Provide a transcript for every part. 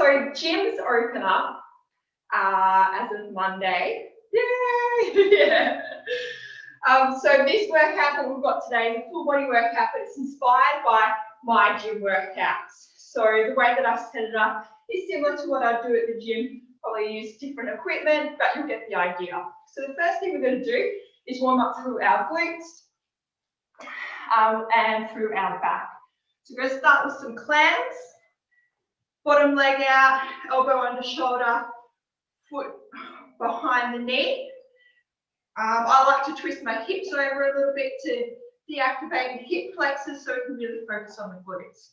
So gyms open up as of Monday. Yay! Yeah. So this workout that we've got today is a full body workout, but it's inspired by my gym workouts. So the way that I set it up is similar to what I do at the gym. Probably use different equipment, but you'll get the idea. So the first thing we're going to do is warm up through our glutes and through our back. So we're going to start with some clams. Bottom leg out, elbow under shoulder, foot behind the knee. I like to twist my hips over a little bit to deactivate the hip flexors so we can really focus on the glutes.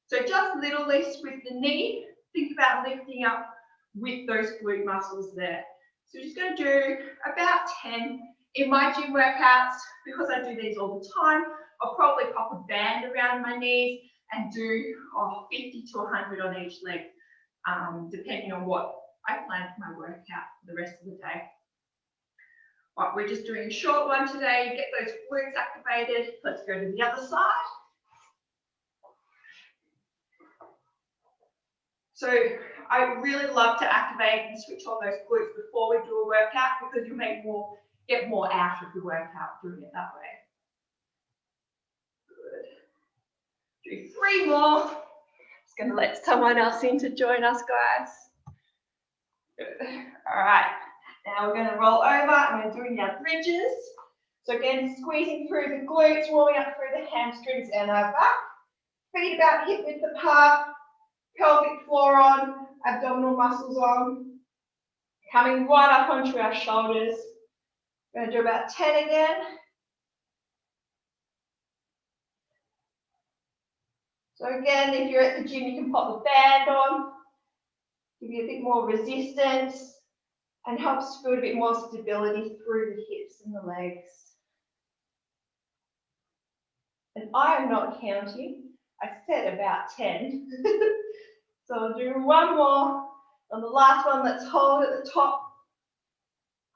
So just little lifts with the knee. Think about lifting up with those glute muscles there. So we're just going to do about 10. In my gym workouts, because I do these all the time, I'll probably pop a band around my knees and do 50 to 100 on each leg, depending on what I plan for my workout for the rest of the day. Right, we're just doing a short one today. Get those glutes activated. Let's go to the other side. So I really love to activate and switch on those glutes before we do a workout because you'll get more out of the workout doing it that way. Good. Do 3 more. Just going to let someone else in to join us, guys. Good. All right. Now we're going to roll over. I'm going to do our bridges. So again, squeezing through the glutes, warming up through the hamstrings and our back. Feet about hip width apart. Pelvic floor on, abdominal muscles on. Coming right up onto our shoulders. We're going to do about 10 again. So again, if you're at the gym, you can pop the band on. Give you a bit more resistance. And helps build a bit more stability through the hips and the legs. And I am not counting. I said about 10. So I'll do one more. On the last one, let's hold at the top.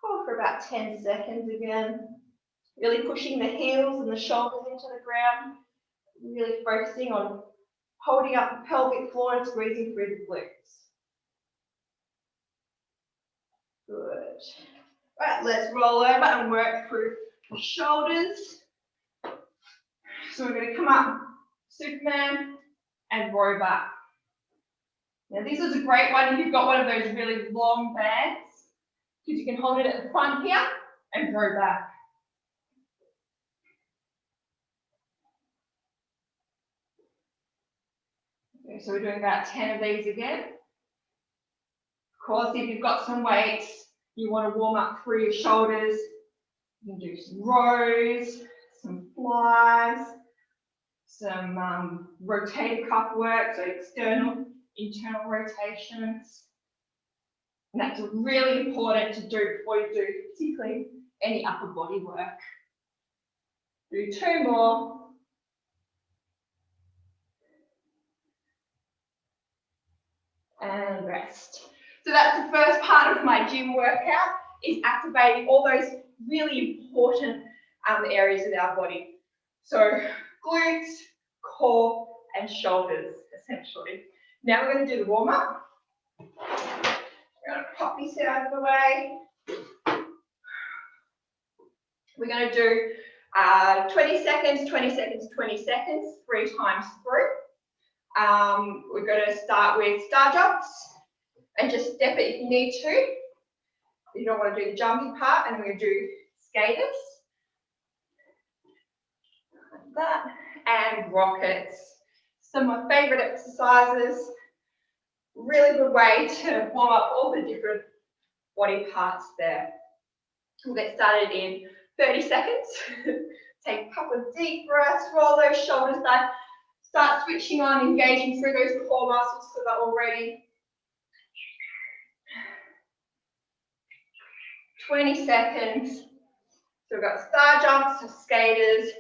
Hold for about 10 seconds again. Really pushing the heels and the shoulders into the ground. Really focusing on holding up the pelvic floor and squeezing through the glutes. Good. Right, let's roll over and work through the shoulders. So we're going to come up, Superman, and row back. Now this is a great one if you've got one of those really long bands, because you can hold it at the front here and row back. Okay, so we're doing about 10 of these again. Of course, if you've got some weights, you want to warm up through your shoulders. You can do some rows, some flies, some rotator cuff work, so external, internal rotations. And that's really important to do before you do particularly any upper body work. Do 2 more. And rest. So that's the first part of my gym workout, is activating all those really important areas of our body. So glutes, core, and shoulders, essentially. Now we're going to do the warm-up. We're going to pop this out of the way. We're going to do 20 seconds, 20 seconds, 20 seconds, 3 times through. We're going to start with star jumps and just step it if you need to. You don't want to do the jumping part, and we're going to do skaters. Like that. And rockets. Some of my favourite exercises. Really good way to warm up all the different body parts there. We'll get started in 30 seconds. Take a couple of deep breaths, roll those shoulders back. Start switching on, engaging through those core muscles so they're all ready. 20 seconds. So we've got star jumps, skaters,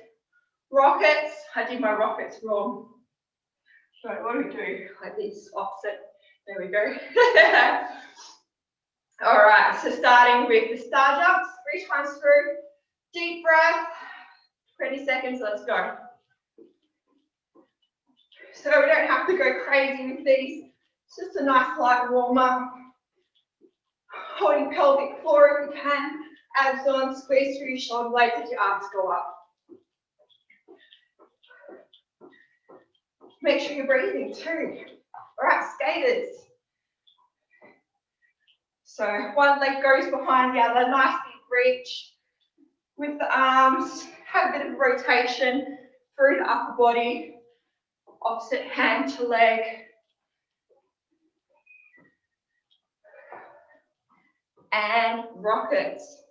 rockets. I did my rockets wrong. So what do we do? Like this, opposite. There we go. All right, so starting with the star jumps, 3 times through. Deep breath. 20 seconds, let's go. So we don't have to go crazy with these. It's just a nice light warm up. Holding pelvic floor if you can. Abs on, squeeze through your shoulder blades as your arms go up. Make sure you're breathing too. All right, skaters. So one leg goes behind the other, nice big reach with the arms. Have a bit of rotation through the upper body, opposite hand to leg. And rockets.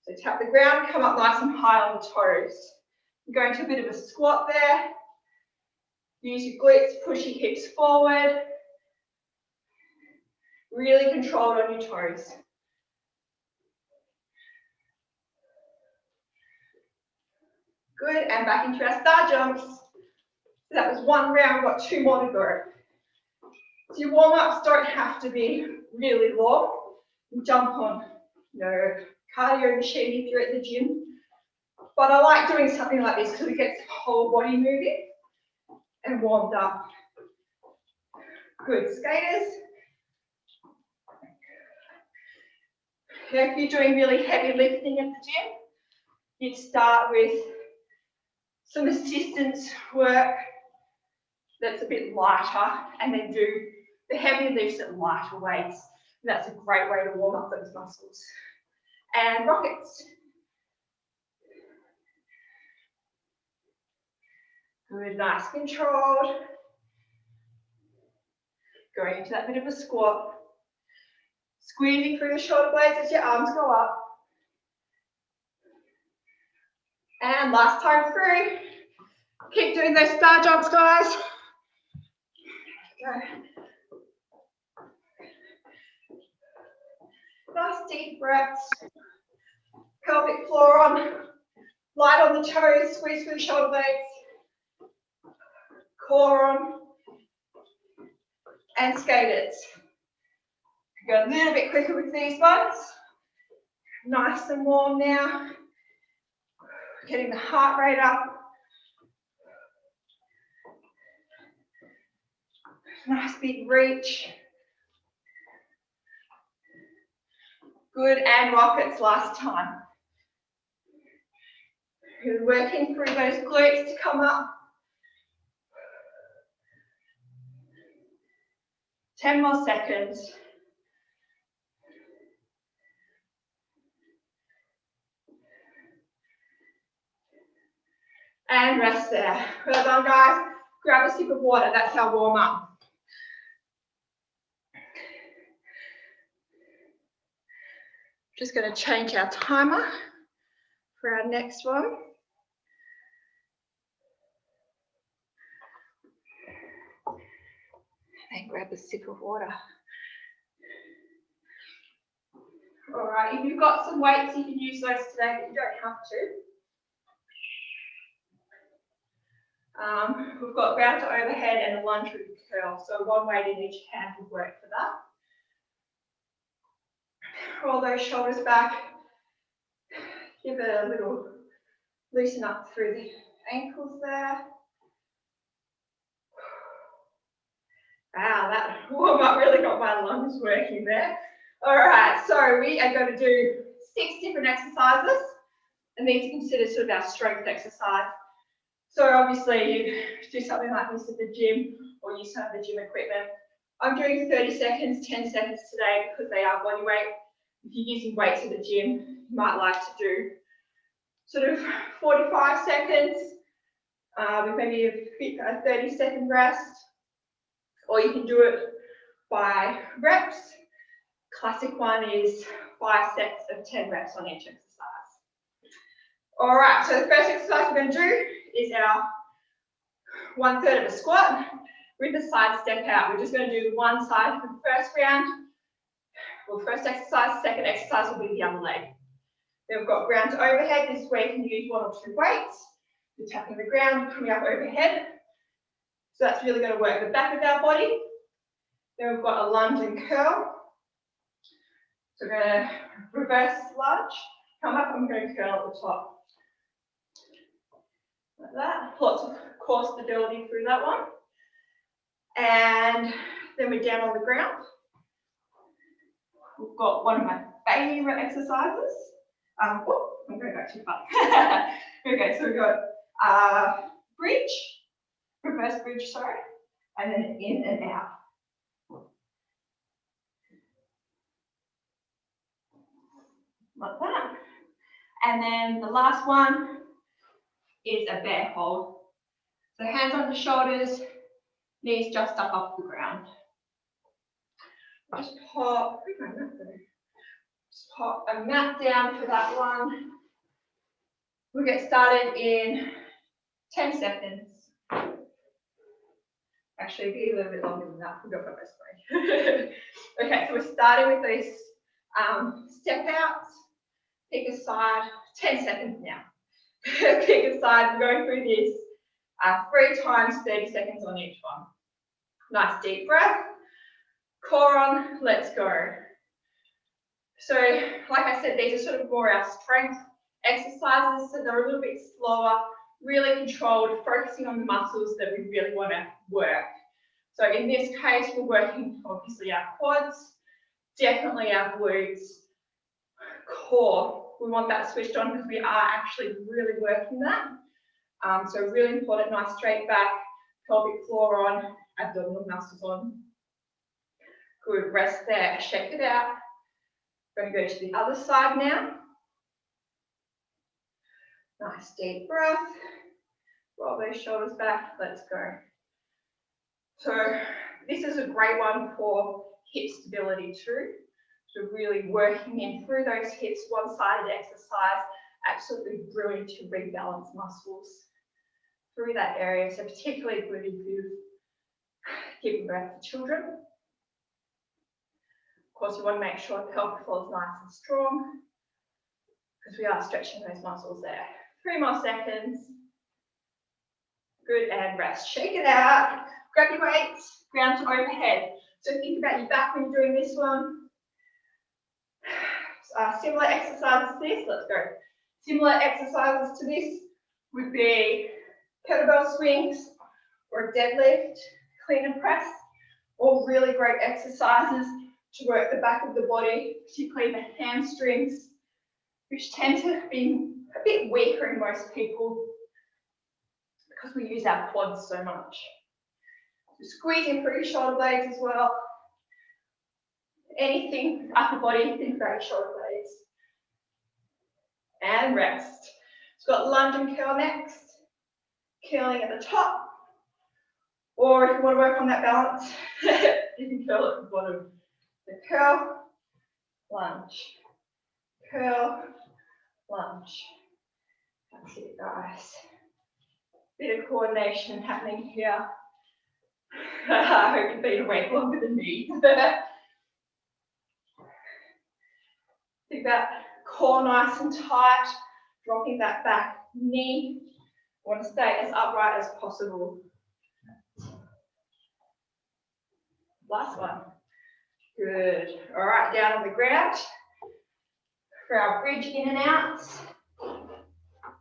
So tap the ground, come up nice and high on the toes. You're going to a bit of a squat there. Use your glutes to push your hips forward. Really controlled on your toes. Good, and back into our star jumps. So that was one round, we've got 2 more to go. So your warm-ups don't have to be really long. You jump on, cardio machine if you're at the gym. But I like doing something like this because it gets the whole body moving and warmed up. Good, skaters. If you're doing really heavy lifting at the gym, you'd start with some assistance work that's a bit lighter and then do the heavy lifts at lighter weights. That's a great way to warm up those muscles. And rockets. Good, nice, controlled. Going into that bit of a squat. Squeezing through the shoulder blades as your arms go up. And last time through. Keep doing those star jumps, guys. Go. Nice deep breaths. Pelvic floor on. Light on the toes. Squeeze through the shoulder blades. Core on. And skaters. Go a little bit quicker with these ones. Nice and warm now. Getting the heart rate up. Nice big reach. Good, and rockets last time. You're working through those glutes to come up. 10 more seconds. And rest there. Well done, guys. Grab a sip of water, that's our warm up. Just going to change our timer for our next one. And grab a sip of water. All right, if you've got some weights, you can use those today, but you don't have to. We've got ground to overhead and a lunge with curl, so one weight in each hand will work for that. Roll those shoulders back. Give it a little loosen up through the ankles there. Wow, that warm up really got my lungs working there. All right, so we are going to do 6 different exercises, and these are considered sort of our strength exercise. So obviously you do something like this at the gym or use some of the gym equipment. I'm doing 30 seconds, 10 seconds today because they are body weight. If you're using weights at the gym, you might like to do sort of 45 seconds with maybe a 30-second rest, or you can do it by reps. Classic one is 5 sets of 10 reps on each exercise. All right, so the first exercise we're going to do is our 1/3 of a squat with a side step out. We're just going to do one side for the first round. Well, first exercise, second exercise will be the other leg. Then we've got ground to overhead. This is where you can use 1 or 2 weights. You're tapping the ground, coming up overhead. So that's really going to work the back of our body. Then we've got a lunge and curl. So we're going to reverse lunge, come up, and we're going to curl at the top. Like that. Lots of core stability through that one. And Then we're down on the ground. We've got one of my favourite exercises. I'm going back too far. Okay, so we've got bridge, reverse bridge, sorry, and then in and out. Like that. And then the last one is a bear hold. So hands on the shoulders, knees just up off the ground. Just pop a mat down for that one. We'll get started in 10 seconds. Actually, it'll be a little bit longer than that. We'll go for this way. Okay, so we're starting with those step outs. Pick a side, 10 seconds now. Pick a side, we're going through this 3 times 30 seconds on each one. Nice deep breath. Core on, let's go. So, like I said, these are sort of more our strength exercises, so they're a little bit slower, really controlled, focusing on the muscles that we really want to work. So in this case, we're working obviously our quads, definitely our glutes, core. We want that switched on because we are actually really working that. So really important, nice straight back, pelvic floor on, abdominal muscles on. Good, rest there, shake it out. We're going to go to the other side now. Nice deep breath. Roll those shoulders back, let's go. So this is a great one for hip stability too. So really working in through those hips, one-sided exercise, absolutely brilliant to rebalance muscles through that area. So particularly good if you've given birth to children. Of course, you want to make sure the pelvic floor is nice and strong because we are stretching those muscles there. 3 more seconds. Good, and rest. Shake it out. Grab your weights, ground to overhead. So think about your back when you're doing this one. Similar exercises to this, let's go. Similar exercises to this would be kettlebell swings or a deadlift, clean and press, all really great exercises to work the back of the body, particularly the hamstrings, which tend to be a bit weaker in most people because we use our quads so much. So squeezing through your shoulder blades as well. Anything upper body, think about your shoulder blades. And rest. So we've got lunge and curl next. Curling at the top. Or if you want to work on that balance, you can curl at the bottom. So curl, lunge, curl, lunge. That's it, guys. Bit of coordination happening here. I hope you've been awake longer than me. Think about core nice and tight, dropping that back knee. Want to stay as upright as possible. Last one. Good. All right, down on the ground for our bridge in and outs.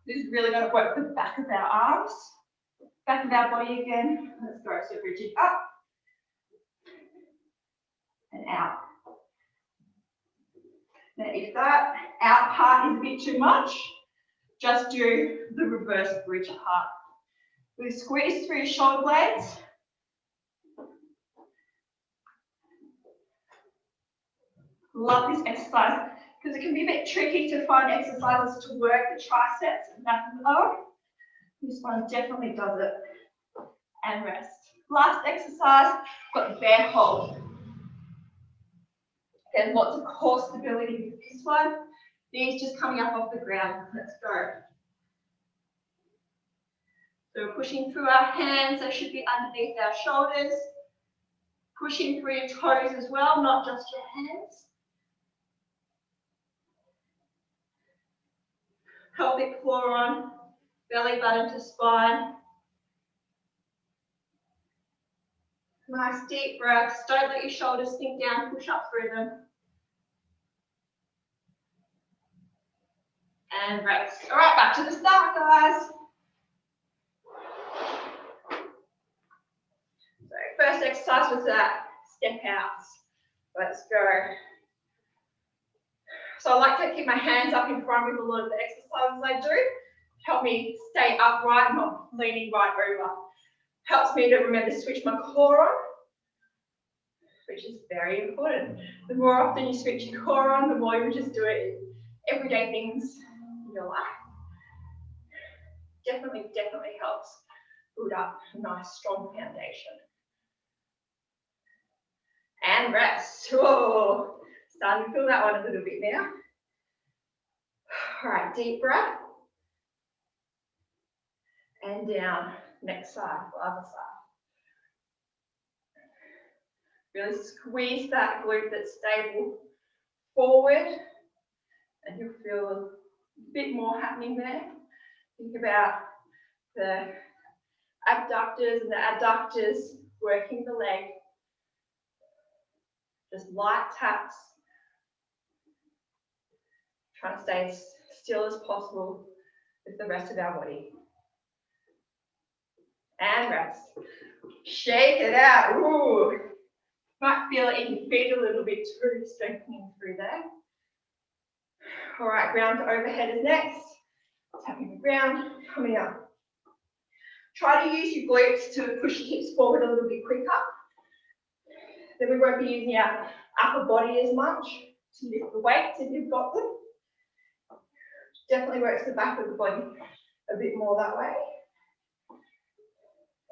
This is really going to work the back of our arms, back of our body again. Let's go. So bridging up and out. Now, if that out part is a bit too much, just do the reverse bridge part. We squeeze through your shoulder blades. Love this exercise because it can be a bit tricky to find exercises to work the triceps and back of the arm. This one definitely does it. And rest. Last exercise, got the bear hold. Again, lots of core stability with this one. Knees just coming up off the ground. Let's go. So we're pushing through our hands. They should be underneath our shoulders. Pushing through your toes as well, not just your hands. Pelvic floor on, belly button to spine. Nice deep breaths. Don't let your shoulders sink down, push up through them. And rest. All right, back to the start, guys. So first exercise was that step outs. Let's go. So I like to keep my hands up in front with a lot of the exercises I do. Help me stay upright, not leaning right over. Helps me to remember to switch my core on, which is very important. The more often you switch your core on, the more you just do it in everyday things in your life. Definitely helps build up a nice, strong foundation. And rest. Whoa, starting to feel that one a little bit now. All right, deep breath. And down, next side, other side. Really squeeze that glute that's stable forward, and you'll feel a bit more happening there. Think about the abductors and the adductors working the leg. Just light taps. Trying to stay as still as possible with the rest of our body. And rest. Shake it out. Ooh. Might feel it in your feet a little bit too, strengthening through there. All right, ground to overhead is next. Tapping the ground, coming up. Try to use your glutes to push your hips forward a little bit quicker. Then we won't be using our upper body as much to lift the weights if you've got them. Definitely works the back of the body a bit more that way.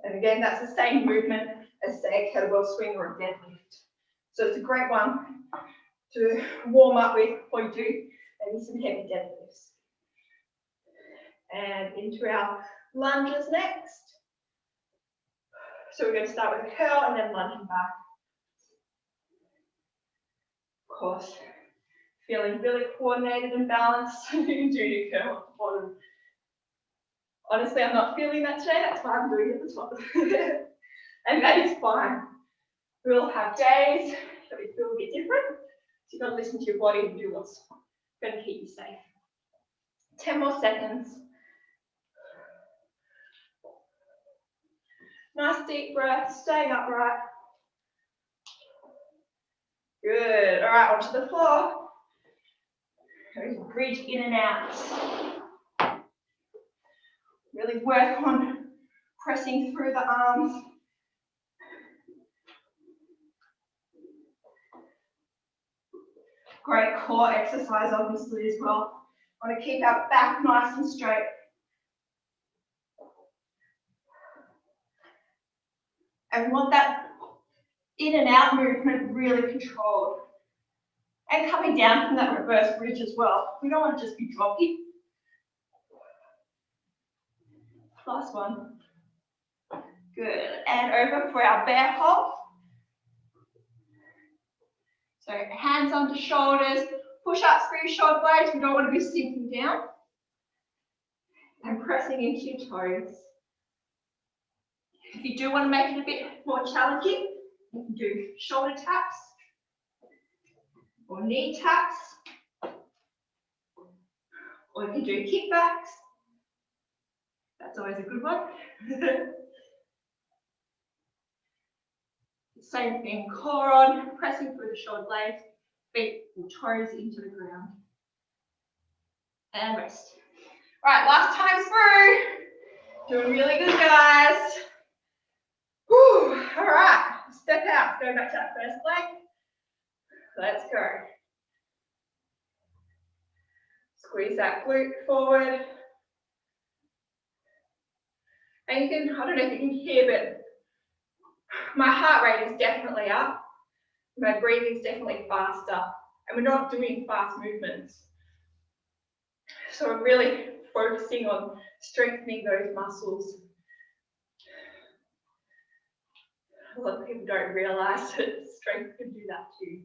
And again, that's the same movement as, say, a kettlebell swing or a deadlift. So it's a great one to warm up with before you do maybe some heavy deadlifts. And into our lunges next. So we're going to start with a curl and then lunging back. Of course, feeling really coordinated and balanced. You can do your curl at the bottom. Honestly, I'm not feeling that today, that's why I'm doing it at the top. And that is fine. We'll have days that we feel a bit different. So you've got to listen to your body and do what's going to keep you safe. 10 more seconds. Nice deep breath, staying upright. Good. All right, onto the floor. Bridge in and out. Really work on pressing through the arms. Great core exercise, obviously, as well. Want to keep our back nice and straight. And we want that in and out movement really controlled. And coming down from that reverse bridge as well. We don't want to just be dropping. Last one. Good. And over for our bear hold. So hands onto shoulders. Push-ups for your shoulder blades. We don't want to be sinking down. And pressing into your toes. If you do want to make it a bit more challenging, you can do shoulder taps or knee taps, or you can do kickbacks. That's always a good one. Same thing, core on, pressing through the shoulder blades, feet or toes into the ground. And rest. Right, last time through. Doing really good, guys. Whew, all right, step out, go back to that first leg. Let's go. Squeeze that glute forward. And you can, I don't know if you can hear, but my heart rate is definitely up. My breathing is definitely faster. And we're not doing fast movements. So we're really focusing on strengthening those muscles. A lot of people don't realize that strength can do that too.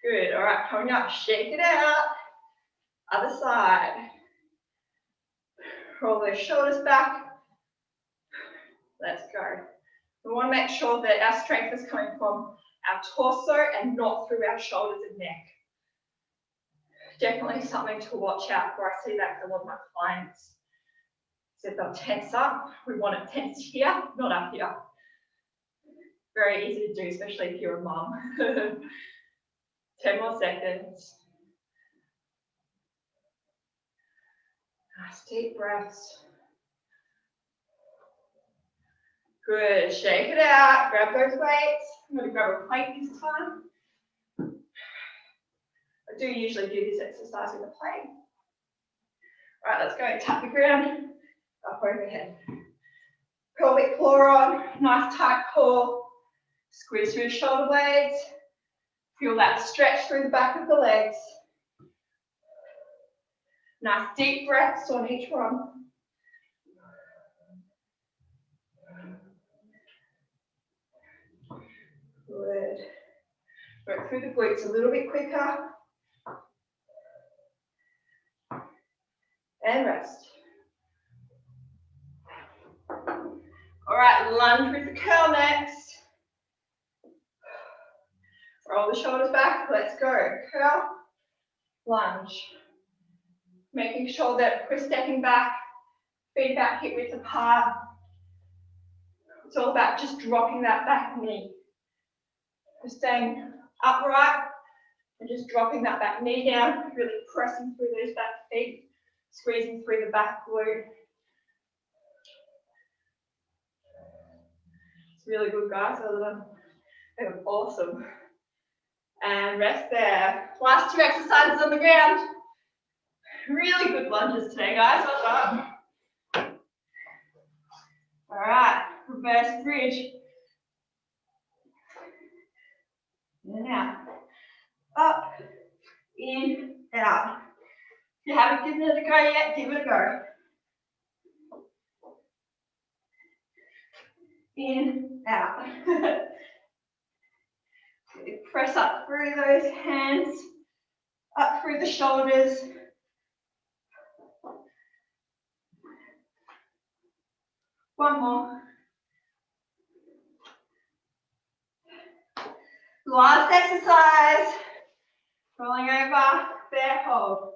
Good, all right, coming up, shake it out. Other side. Roll those shoulders back. Let's go. We want to make sure that our strength is coming from our torso and not through our shoulders and neck. Definitely something to watch out for. I see that with a lot of my clients. So they'll tense up. We want it tense here, not up here. Very easy to do, especially if you're a mum. 10 more seconds. Nice deep breaths. Good, shake it out, grab those weights. I'm going to grab a plate this time. I do usually do this exercise with a plate. All right, let's go, tap the ground, up overhead. Pelvic floor on, nice tight core. Squeeze through the shoulder blades. Feel that stretch through the back of the legs. Nice deep breaths on each one. Good. Work through the glutes a little bit quicker. And rest. All right, lunge with the curl next. Roll the shoulders back, let's go. Curl, lunge. Making sure that we're stepping back, feet back, hip width apart. It's all about just dropping that back knee. We're staying upright and just dropping that back knee down, really pressing through those back feet, squeezing through the back glute. It's really good, guys. They're awesome. And rest there. Last 2 exercises on the ground. Really good lunges today, guys. Well done. All right, reverse bridge. In and out. Up, in, out. If you haven't given it a go yet, give it a go. In, out. Press up through those hands, up through the shoulders. One more. Last exercise. Rolling over, bear hold.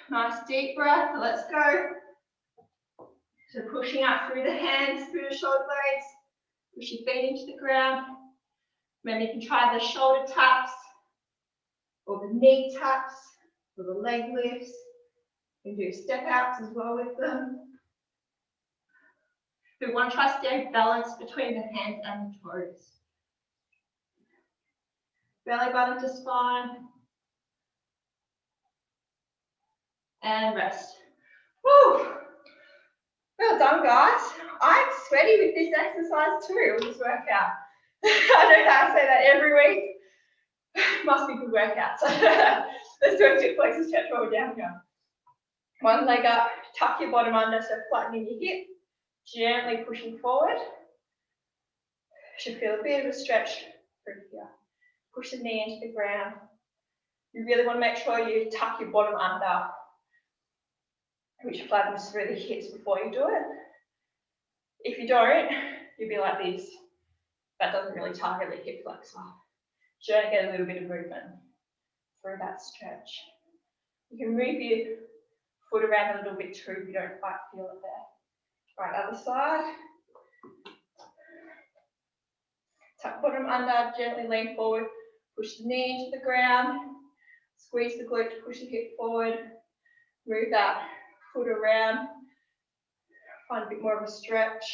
Nice deep breath, let's go. So pushing up through the hands, through the shoulder blades. Push your feet into the ground. Maybe you can try the shoulder taps, or the knee taps, or the leg lifts. You can do step outs as well with them. We want to try to stay balanced between the hands and the toes. Belly button to spine. And rest. Woo! Well done, guys. I'm sweaty with this exercise too, with this workout. I don't know how to say that every week. Must be good workouts. Let's do a sit flexor stretch while we're down here. One leg up, tuck your bottom under, so flattening your hip. Gently pushing forward. Should feel a bit of a stretch through here. Push the knee into the ground. You really want to make sure you tuck your bottom under, which flattens through the hips before you do it. If you don't, you'll be like this. That doesn't really target the hip flexor. You're going to get a little bit of movement through that stretch. You can move your foot around a little bit too if you don't quite feel it there. Right, other side. Tuck bottom under, gently lean forward. Push the knee into the ground. Squeeze the glute to push the hip forward. Move that foot around. Find a bit more of a stretch.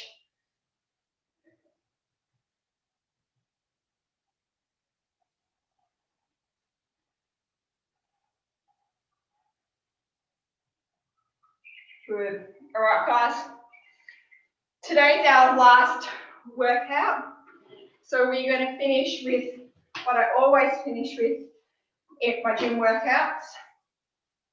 Good. All right, guys. Today's our last workout. So we're going to finish with what I always finish with in my gym workouts.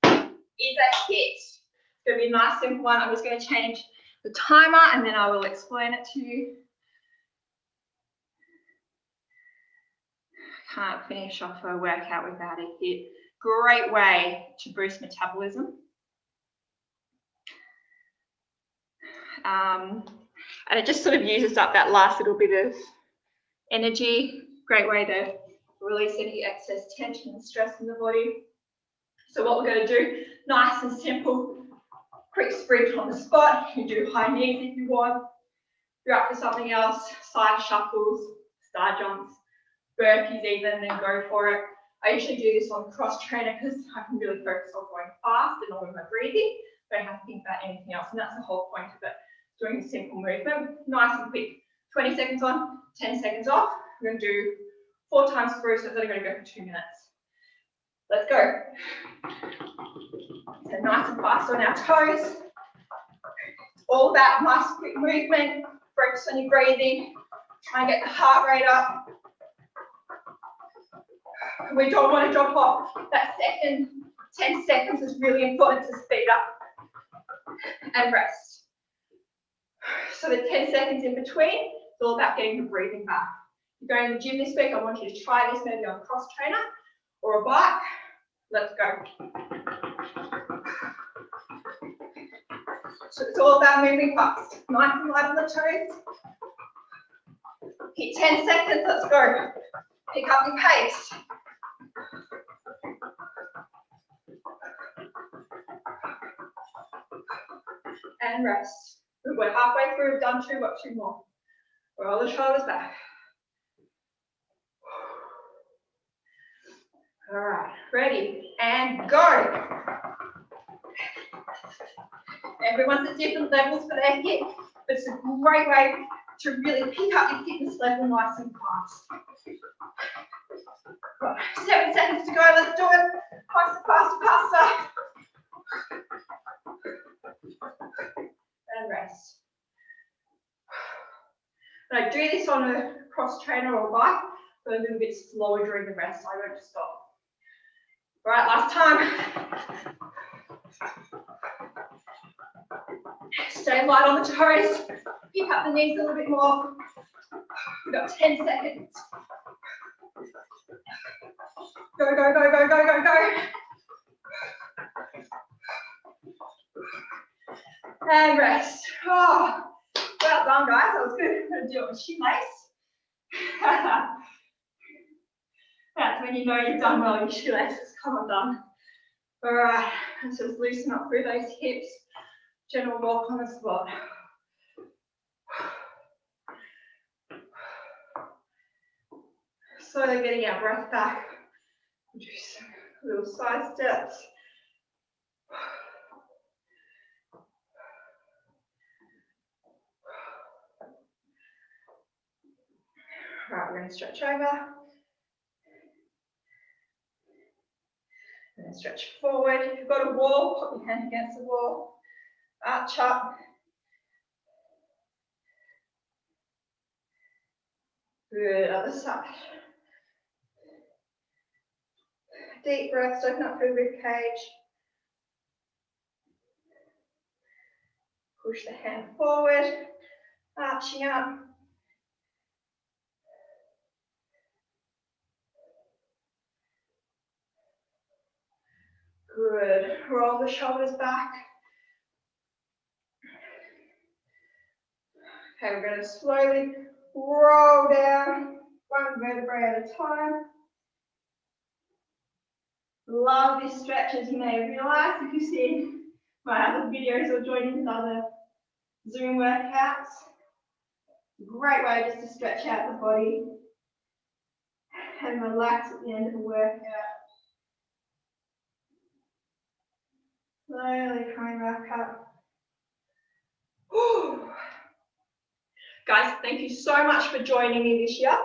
Is a HIIT. It's going to be a nice simple one. I'm just going to change the timer and then I will explain it to you. Can't finish off a workout without a HIIT. Great way to boost metabolism. And it just sort of uses up that last little bit of energy. Great way to release any excess tension and stress in the body. So what we're going to do, nice and simple, quick sprint on the spot. You can do high knees if you want. you're up for something else, side shuffles, star jumps, burpees even, then go for it. I usually do this on cross trainer because I can really focus on going fast and all of my breathing. Don't have to think about anything else, and that's the whole point of it. Doing a simple movement, nice and quick. 20 seconds on, 10 seconds off. We're going to do 4 times through, so it's only going to go for 2 minutes. Let's go. So nice and fast on our toes. It's all about nice quick movement. Focus on your breathing. Try and get the heart rate up. We don't want to drop off. That second 10 seconds is really important to speed up and rest. So the 10 seconds in between, it's all about getting the breathing back. If you're going to the gym this week, I want you to try this maybe on a cross trainer or a bike. Let's go. So it's all about moving fast. Nice and light on the toes. Hit 10 seconds, let's go. Pick up your pace. And rest. We're halfway through, we've done 2, got 2 more. Roll the shoulders back. All right, ready, and go. Everyone's at different levels for their HIIT, but it's a great way to really pick up your fitness level nice and fast. Right, 7 seconds to go, let's do it. Faster, faster, faster. And rest. And I do this on a cross trainer or bike, so a little bit slower during the rest. I won't stop. All right, last time. Stay light on the toes. Pick up the knees a little bit more. We've got 10 seconds. Go, go, go, go, go, go, go. And rest. Oh, well done, guys. That was good. I'm going to do it with shoelace. That's when you know you've done well. Your shoelaces come undone. All right, let's just loosen up through those hips. General walk on the spot. Slowly getting our breath back. Do some little side steps. Right, we're going to stretch over. And then stretch forward. If you've got a wall, put your hand against the wall. Arch up. Good, other side. Deep breaths, open up through the rib cage. Push the hand forward, arching up. Good. Roll the shoulders back. Okay, we're going to slowly roll down one vertebrae at a time. Love this stretch, as you may have realised if you've seen my other videos or joined in other Zoom workouts. Great way just to stretch out the body and relax at the end of the workout. Slowly coming back up. Whew. Guys, thank you so much for joining me this year.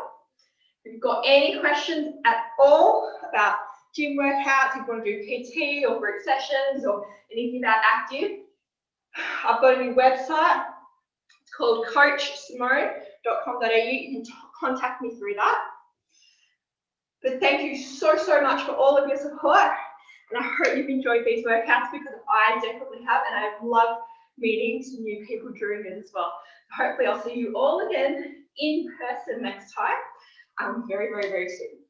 If you've got any questions at all about gym workouts, if you want to do PT or group sessions or anything about active, I've got a new website. It's called coachsimonne.com.au. You can contact me through that. But thank you so, so much for all of your support. And I hope you've enjoyed these workouts because I definitely have, and I've loved meeting some new people during it as well. Hopefully I'll see you all again in person next time. Very, very, very soon.